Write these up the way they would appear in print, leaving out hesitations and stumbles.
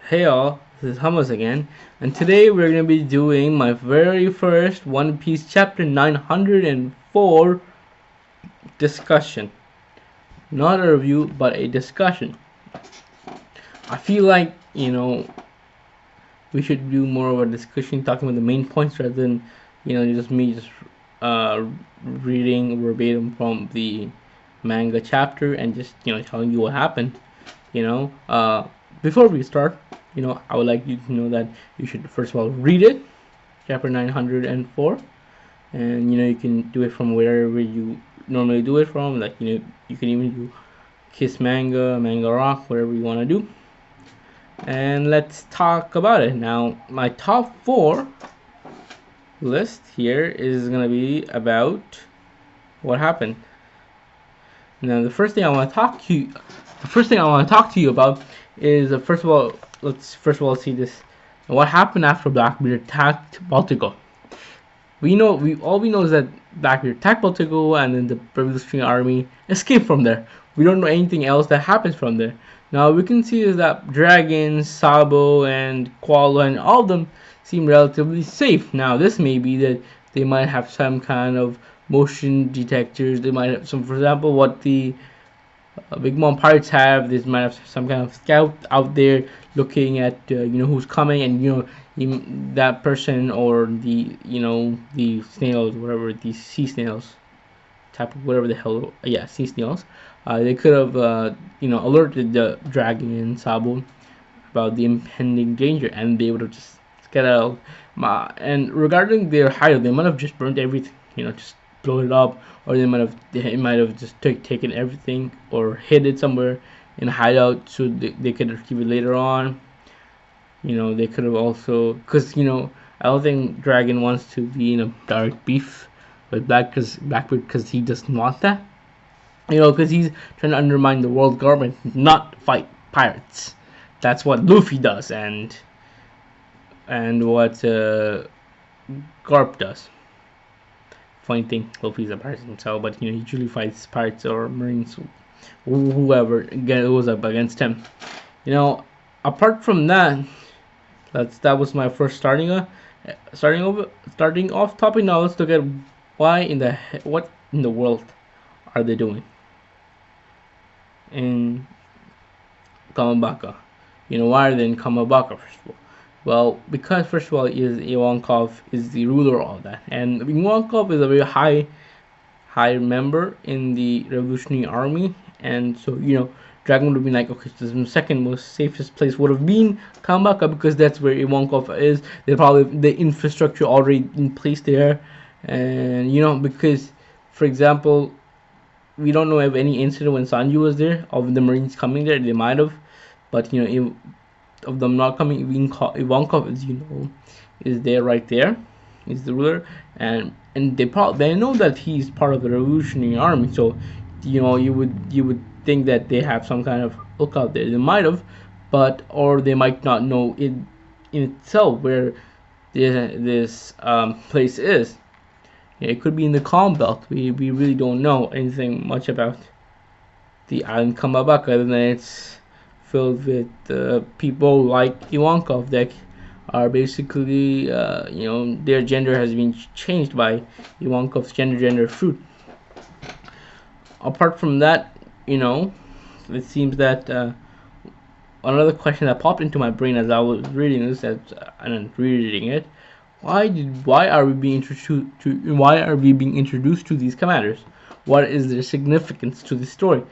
Hey all, this is Hummus again, and today we're going to be doing my very first One Piece chapter 904 discussion. Not a review, but a discussion. I feel like, we should do more of a discussion talking about the main points rather than, just me just uh, reading verbatim from the manga chapter and just, telling you what happened. you know uh, Before we start, I would like you to know that you should first of all read it, chapter 904, and you can do it from wherever you normally do it from, like you can even do Kiss Manga Rock, whatever you want to do. And let's talk about it now. My top 4 list here is gonna be about what happened. Now, the first thing I want to talk to you about is first of all, let's first of all see this. What happened after Blackbeard attacked Baltico? We know is that Blackbeard attacked Baltico, and then the Revolutionary Army escaped from there. We don't know anything else that happens from there. Now we can see is that Dragons, Sabo, and Qualo, and all of them seem relatively safe. Now this may be that they might have some kind of motion detectors. They might have some, for example, what the Big Mom pirates have. They might have some kind of scout out there looking at who's coming, and that person, or the snails, whatever, these sea snails type of whatever the hell, yeah, sea snails. They could have alerted the dragon and Sabo about the impending danger, and they would have just get out. And regarding their hideout, they might have just burnt everything, just blow it up, or they might have just taken everything or hid it somewhere in a hideout so they could retrieve it later on. They could have also, because I don't think Dragon wants to be in a direct beef with Blackbeard, because he doesn't want that. Because he's trying to undermine the world government, not fight pirates. That's what Luffy does, and what Garp does. Funny thing, Luffy's a pirate himself, but he usually fights pirates or marines, whoever goes up against him. Apart from that, that was my first starting off topic. Now let's look at what in the world are they doing in Kamabaka. Why are they in Kamabaka, first of all? Well, because first of all, Ivankov is the ruler of that, and Ivankov is a very high member in the Revolutionary Army, and so Dragon would have been like, okay, so the second most safest place would have been Kamabaka, because that's where Ivankov is. They probably the infrastructure already in place there, and because, for example, we don't know of any incident when Sanji was there of the Marines coming there. They might have, but of them not coming, Ivankov is there, right there. He's the ruler, and they know that he's part of the Revolutionary Army. So you would think that they have some kind of lookout there. They might have, but or they might not know in itself where this place is. It could be in the Calm Belt. We really don't know anything much about the island Kamabaka, other than it's filled with people like Ivankov that are basically, their gender has been changed by Ivankov's gender fruit. Apart from that, it seems that another question that popped into my brain as I was reading this and rereading it: why are we being introduced to these commanders? What is their significance to the story?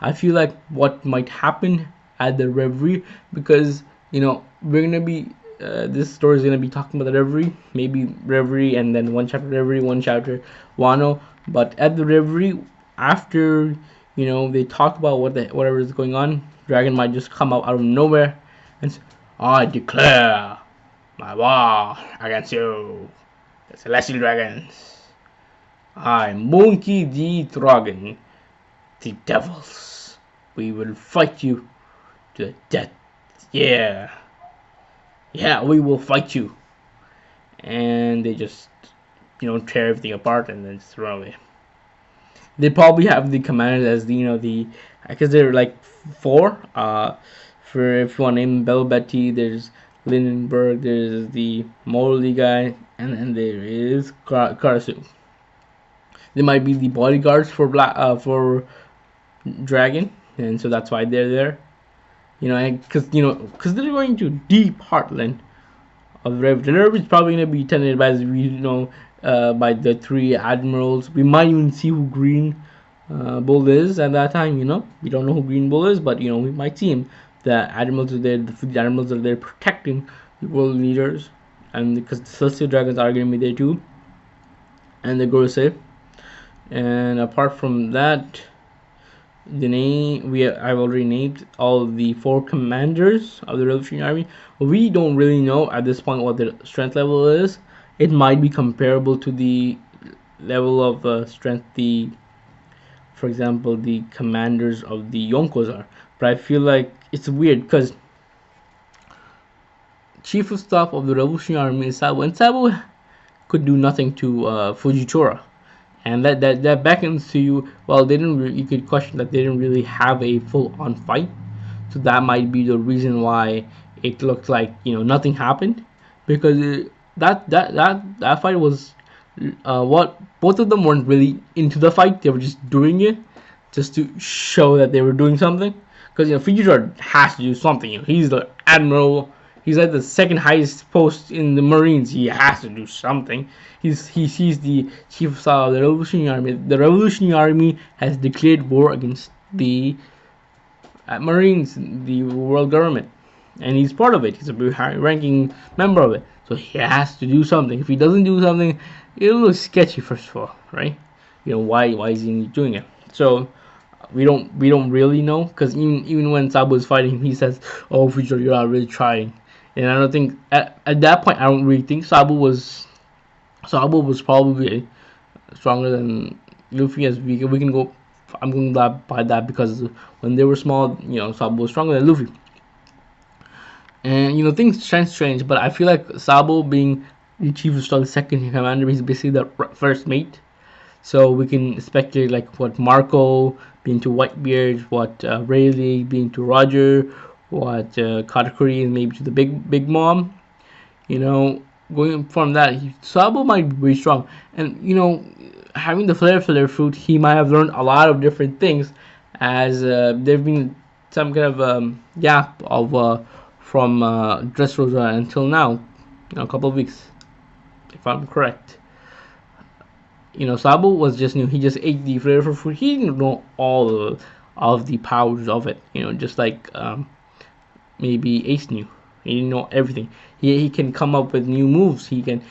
I feel like what might happen at the Reverie, because we're gonna be this story is gonna be talking about the Reverie, maybe Reverie, and then one chapter Reverie, one chapter Wano. But at the Reverie, after they talk about whatever is going on, Dragon might just come out of nowhere and say, "I declare my war against you, the Celestial Dragons. I'm Monkey D. Dragon, the devils. We will fight you to the death. Yeah, we will fight you." And they just, tear everything apart and then just run away. They probably have the commanders as the, because they're like four. For if you want to name Bell Betty, there's Lindenberg, there's the Morley guy, and then there is Karasu. They might be the bodyguards for Dragon, and so that's why they're there. Because they're going to deep heartland of Rev. The Rev is probably going to be tended by by the three admirals. We might even see who Green Bull is at that time. We don't know who Green Bull is, but we might see him. The admirals are there. The admirals are there protecting the world leaders, and because the Celestial Dragons are going to be there too, and the Gorosei. And apart from that, I've already named all the 4 commanders of the Revolutionary Army. We don't really know at this point what their strength level is. It might be comparable to the level of strength for example, the commanders of the Yonkos are. But I feel like it's weird because Chief of Staff of the Revolutionary Army is Sabo, and Sabo could do nothing to Fujitora. And that beckons to you. Well, you could question that they didn't really have a full-on fight, so that might be the reason why it looked like nothing happened, because that fight was what both of them weren't really into the fight. They were just doing it just to show that they were doing something. Because Fujitora has to do something. He's the admiral. He's at the second highest post in the Marines. He has to do something. He's the chief of staff of the Revolutionary Army. The Revolutionary Army has declared war against the Marines, the world government, and he's part of it. He's a high-ranking member of it, so he has to do something. If he doesn't do something, it'll look sketchy. First of all, right? Why is he doing it? So we don't really know, because even when Sabo is fighting, he says, "Oh, Fujitora, you're not really trying." And I don't think at that point, I don't really think Sabo was probably stronger than Luffy. As we can go, I'm going by that, because when they were small, Sabo was stronger than Luffy. And things change, but I feel like Sabo being the chief of staff, the second commander, he's basically the first mate. So we can speculate like what Marco being to Whitebeard, what Rayleigh being to Roger, what Katakuri is maybe to the big mom. Going from that, Sabo might be very strong, and having the flare fruit, he might have learned a lot of different things, as there've been some kind of gap of from Dressrosa until now, a couple of weeks, if I'm correct. Sabo was just new. He just ate the flare fruit. He didn't know all of the powers of it. Just like maybe Ace knew. He didn't know everything. He can come up with new moves. We don't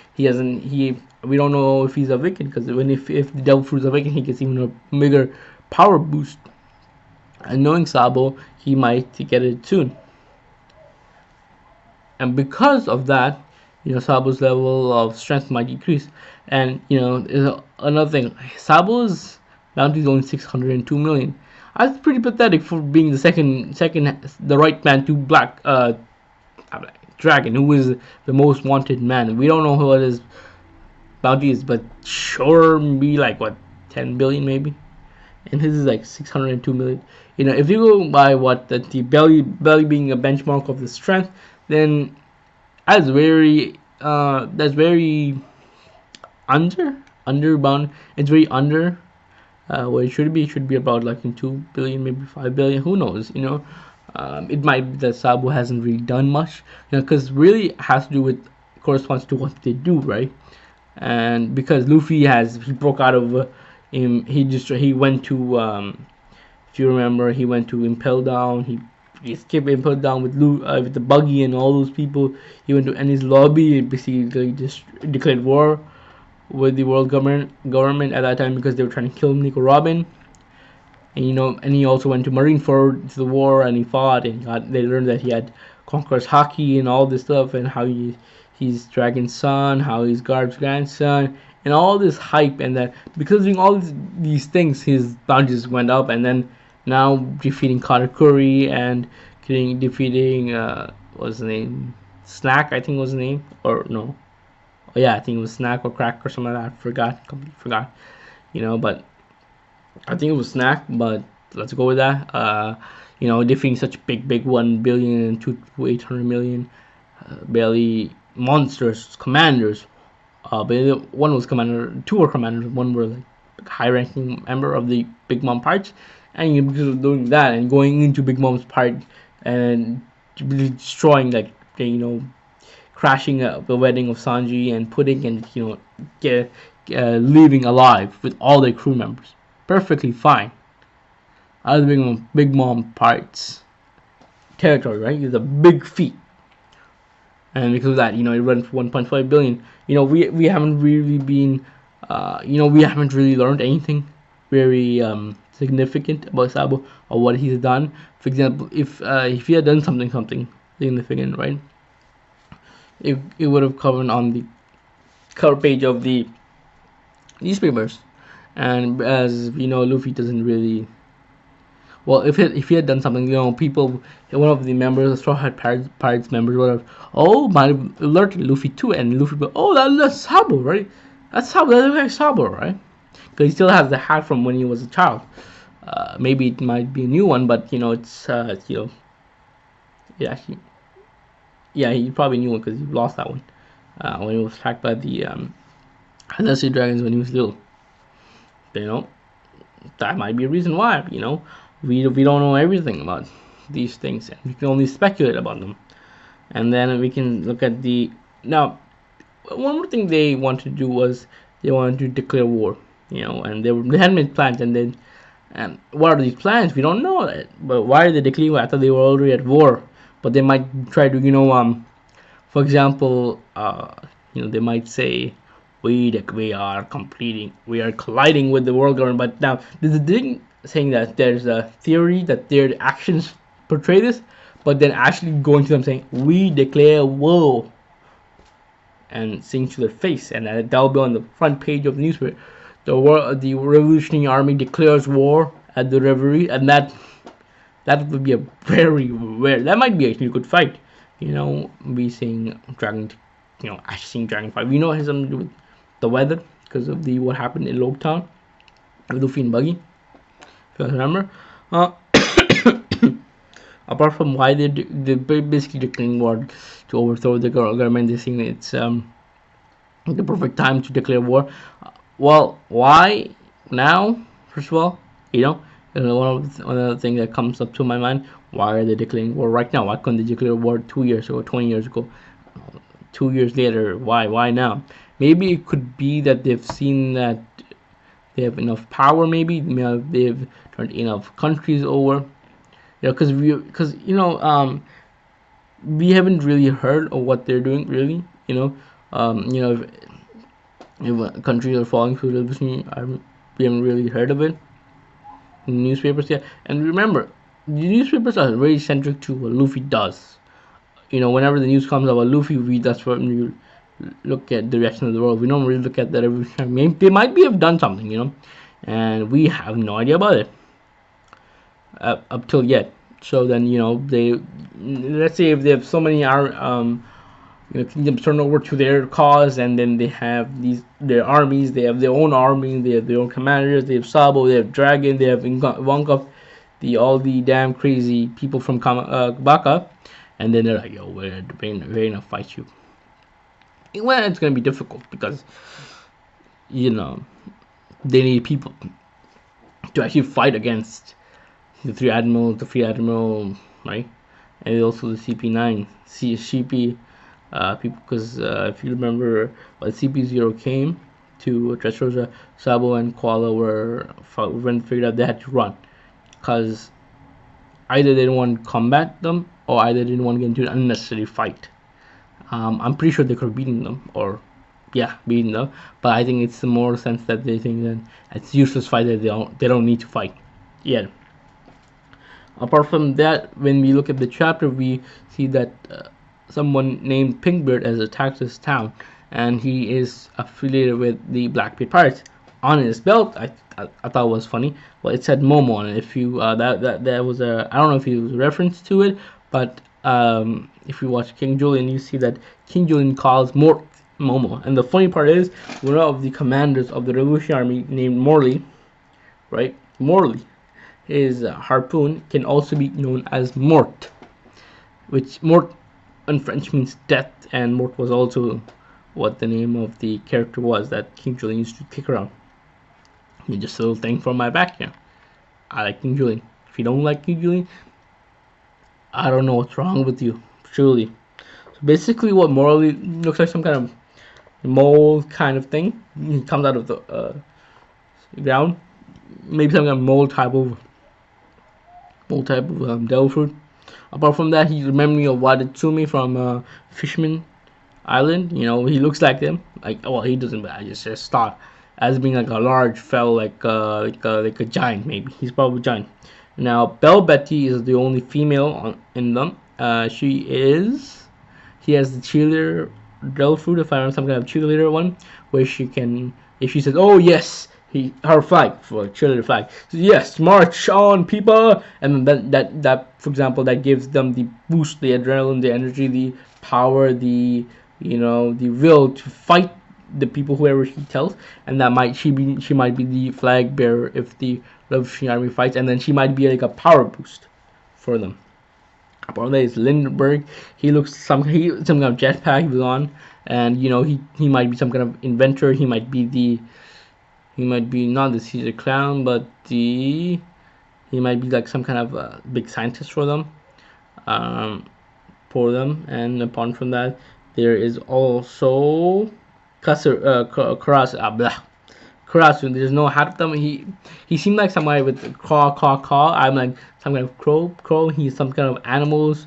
know if he's a Awakened, because if the Devil Fruit is Awakened, he gets even a bigger power boost. And knowing Sabo, he might get it soon. And because of that, Sabo's level of strength might decrease. And another thing, Sabo's bounty is only 602 million. That's pretty pathetic for being the right man to Black Dragon, who is the most wanted man. We don't know what his bounty is, but sure be like 10 billion maybe, and his is like 602 million. If you go by what the belly being a benchmark of the strength, then that's very underbound. It's very under what it should be. It should be about like in 2 billion, maybe 5 billion. Who knows? It might be that Sabo hasn't really done much, because really has to do with corresponds to what they do, right? And because Luffy he broke out of he went to if you remember, he went to Impel Down. He escaped Impel Down with the Buggy and all those people. He went to Enies Lobby and basically just declared war with the world government at that time, because they were trying to kill Nico Robin. And he also went to Marineford to the war, and he fought, and they learned that he had Conqueror's Haki and all this stuff, and how he's Dragon's son, how he's Garb's grandson, and all this hype, and that because of doing all these things, his bounties went up. And then now defeating Katakuri and defeating what's the name, Snack, I think was the name, or no, oh yeah, I think it was Snack or Crack or something like that. Completely forgot. But I think it was Snack, but let's go with that. defeating such big 1 billion and 800 million barely monsters commanders. But one was commander, two were commanders, one were like high-ranking member of the Big Mom parts, and you're doing that and going into Big Mom's part and destroying, like, crashing the wedding of Sanji and putting and get leaving alive with all their crew members, perfectly fine. Out of the Big Mom parts territory, right? It's a big feat. And because of that, it runs for 1.5 billion. We haven't really been, we haven't really learned anything very significant about Sabo or what he's done. For example, if he had done something significant, right, it would have covered on the cover page of the newspapers. And as we know, Luffy doesn't really. Well, if he had done something, people, one of the members, Straw Hat Pirates members, would have, might have alerted Luffy too, and Luffy would, that's Sabo, right? That's Sabo, that's like Sabo, right? Because he still has the hat from when he was a child. Maybe it might be a new one, but it's he probably knew one because he lost that one when he was attacked by the Lesser Dragons when he was little. That might be a reason why. We don't know everything about these things, and we can only speculate about them. And then we can look at now. One more thing they wanted to do was they wanted to declare war, and they hadn't made plans. And then, what are these plans? We don't know it. But why are they declaring war? I thought they were already at war. But they might try to, for example, they might say, we are colliding with the world government. But now there's a thing saying that there's a theory that their actions portray this, but then actually going to them saying, we declare war, and saying to their face, and that'll be on the front page of the newspaper. The Revolutionary Army declares war at the Reverie, and that would be a very rare. That might be actually a good fight. We seeing Dragon, actually seeing Dragon fight. We know it has something to do with the weather because of what happened in Lobetown with Luffy and Buggy. If you remember, apart from why they're basically declaring war to overthrow the government, they think it's the perfect time to declare war. Well, why now? First of all, one of the things that comes up to my mind: why are they declaring war right now? Why couldn't they declare war 2 years ago, 20 years ago? 2 years later, why now? Maybe it could be that they've seen that they have enough power. Maybe they've turned enough countries over. Because we haven't really heard of what they're doing. Really, if countries are falling through the revolution, we haven't really heard of it in the newspapers yet. And remember, the newspapers are very centric to what Luffy does. Whenever the news comes about Luffy, that's when we look at the reaction of the world. We don't really look at the revolution. They might have done something, and we have no idea about it up till yet. So then, they, let's say if they have so many kingdoms turned over to their cause, and then they have their armies, they have their own army, they have their own commanders, they have Sabo, they have Dragon, they have Ivankov, all the damn crazy people from Baka, and then they're like, we're gonna fight you. Well, it's gonna be difficult because they need people to actually fight against the Free Admiral, right? And also the CP9, CP people, because if you remember, when CP0 came to Dressrosa, Sabo and Koala figured out they had to run, because either they didn't want to combat them, or either they didn't want to get into an unnecessary fight. I'm pretty sure they could have beaten them, but I think it's the more sense that they think that it's useless fight, that they don't need to fight yet. Apart from that, when we look at the chapter, we see that someone named Pinkbeard has attacked this town, and he is affiliated with the Blackbeard Pirates. On his belt, I thought was funny. Well, it said Momo on it. If you that was I don't know if it was a reference to it, but if you watch King Julian, you see that King Julian calls Momo. And the funny part is, one of the commanders of the Revolutionary Army named Morley, right? Morley his harpoon can also be known as mort, which mort in French means death, and mort was also what the name of the character was that King Julien used to kick around. Just a little thing from my back here. I like King Julien. If you don't like King Julien, I don't know what's wrong with you, truly. So basically, what morally looks like some kind of mold kind of thing. He comes out of the ground. Maybe some kind of mold type of devil fruit. Apart from that, he reminded me of Waditsumi from Fishman Island. You know, he looks like them. Like, well, he doesn't, but I just thought as being like a large fellow, like a giant. Maybe he's probably a giant. Now, Belle Betty is the only female in them. He has the cheerleader devil fruit, if I remember, some kind of cheerleader one, where she can, if she says, "Oh yes," her flag for cheerleader flag. So, yes, march on, people, and then that for example, that gives them the boost, the adrenaline, the energy, the power, the the will to fight the people whoever she tells, and that she might be the flag bearer if the Revolutionary Army fights, and then she might be like a power boost for them. Apart from that is Lindbergh. He looks some kind of jetpack he was on, and he might be some kind of inventor. He might be not the Caesar clown, but he might be like some kind of big scientist for them. And apart from that, there is also Karasu. There's no hat of them. He seemed like somebody with caw. I'm like some kind of crow. He's some kind of animals.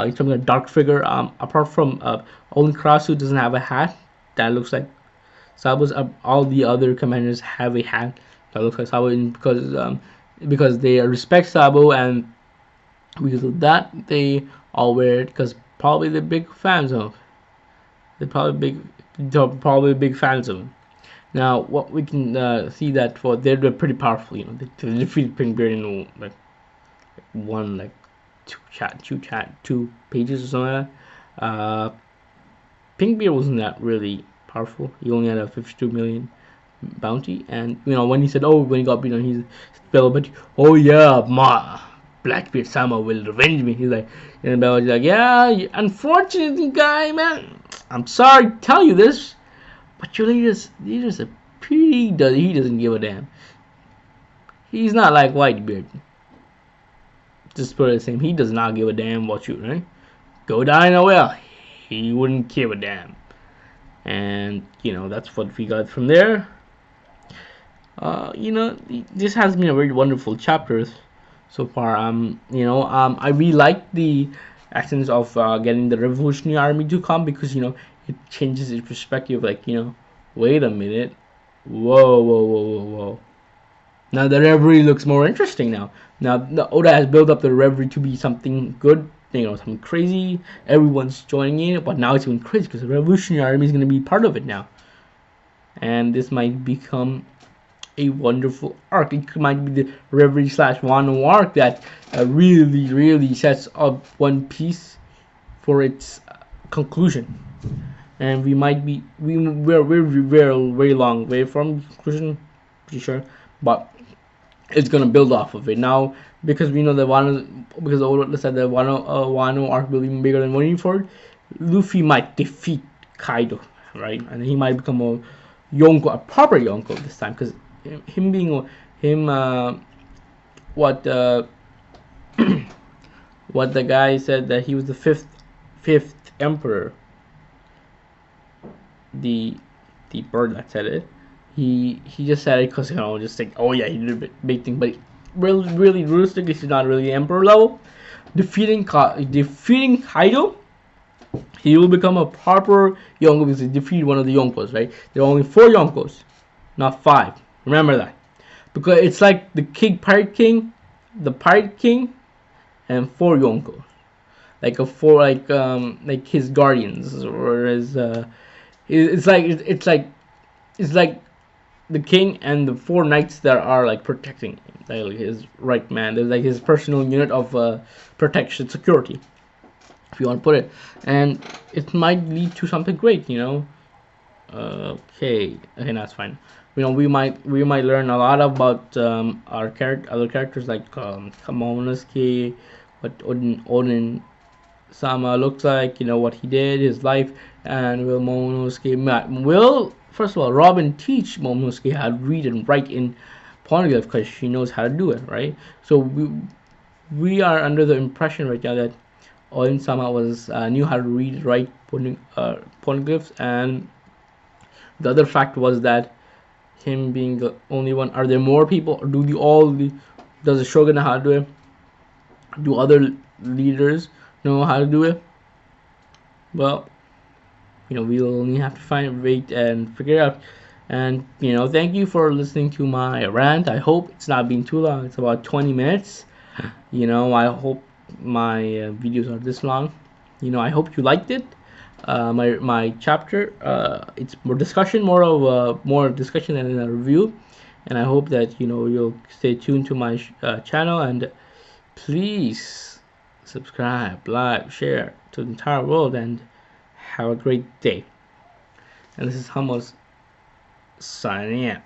He's some kind of dark figure. Apart from only Karasu doesn't have a hat that looks like Sabo's. All the other commanders have a hat that looks like Sabo, because they respect Sabo, and because of that they all wear it, because probably they're big fans of. They're probably big fans of him. Now, what we can see that they're pretty powerful. They defeated Pinkbeard in two pages or something like that. Pinkbeard wasn't that really powerful. He only had a 52 million bounty, and when he said, when he got beat on, he's Belle Betty. Oh yeah, ma Blackbeard Sama will revenge me. He's like, and Bella's like, yeah, unfortunate guy, man. I'm sorry to tell you this, but your leader's a he doesn't give a damn. He's not like Whitebeard. Just put it the same. He does not give a damn about you, right? Go die in a well. He wouldn't give a damn. And that's what we got from there. This has been a very wonderful chapter so far. I really like the essence of getting the Revolutionary Army to come, because it changes its perspective. Like, wait a minute, whoa. Now the Reverie looks more interesting now. Now Oda has built up the Reverie to be something good, something crazy. Everyone's joining in, but now it's going crazy because the Revolutionary Army is going to be part of it now, and this might become a wonderful arc. It might be the Reverie / Wano arc that really sets up One Piece for its conclusion. And we're very long way from conclusion, pretty sure, but it's gonna build off of it now, because we know that Oda said that Wano arc will be even bigger than Marineford. Luffy might defeat Kaido, right, and he might become a proper Yonko this time, because what the guy said, that he was the fifth emperor. The bird that said it, he just said it because just think, oh yeah, he did a big thing, but really realistically, he's not really emperor level. Defeating Kaido, he will become a proper Yonko, because he defeated one of the Yonkos, right? There are only 4 Yonkos, not 5. Remember that, because it's like the Pirate King, and 4 Yonkos, like like his guardians, or his it's like the king and the 4 knights that are like protecting him, like his right man. There's like his personal unit of protection, security, if you want to put it, and it might lead to something great. Okay, that's fine. We might learn a lot about our other characters like Momonosuke, what Odin Sama looks like, what he did, his life, and will Momonosuke will first of all Robin teach Momonosuke how to read and write in Poneglyph because she knows how to do it, right? So we are under the impression right now that Odin Sama was knew how to read, write Poneglyphs, and the other fact was that him being the only one. Are there more people? Or does the Shogun know how to do it? Do other leaders know how to do it? Well, we'll only have to wait and figure it out. And thank you for listening to my rant. I hope it's not been too long. It's about 20 minutes. I hope my videos are this long. I hope you liked it. My chapter. It's more discussion than a review. And I hope that you'll stay tuned to my channel, and please subscribe, like, share to the entire world, and have a great day. And this is Hummels signing out.